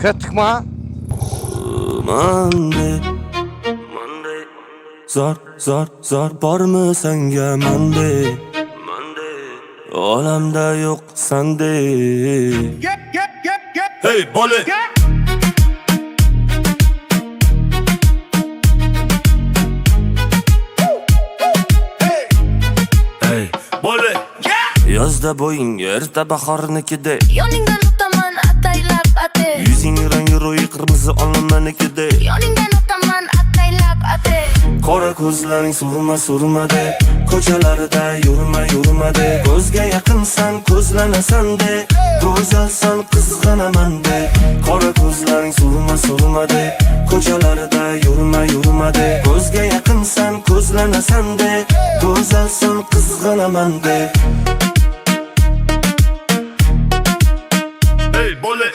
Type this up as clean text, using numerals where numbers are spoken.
Kettikmi? Monday zor bormi senga Monday olamda yo'q Sunday. Hey bola Hey bola yozda bo'ying erta bahornikida, Yoningdan o'taman ataylab ate. yuzing rangi ro'yi qirmizi olmanikida, Yoningdan o'taman ataylab ate. qora ko'zlaring surma-surmade, ko'chalarida yurma-yurmade, ko'zga yaqinsan ko'zlanasan-de, go'zalsan qizg'anaman-de. Qora ko'zlaring surma-surmade, ko'chalarida yurma-yurmade, ko'zga yaqinsan ko'zlanasan-de, go'zalsan qizg'anaman-de.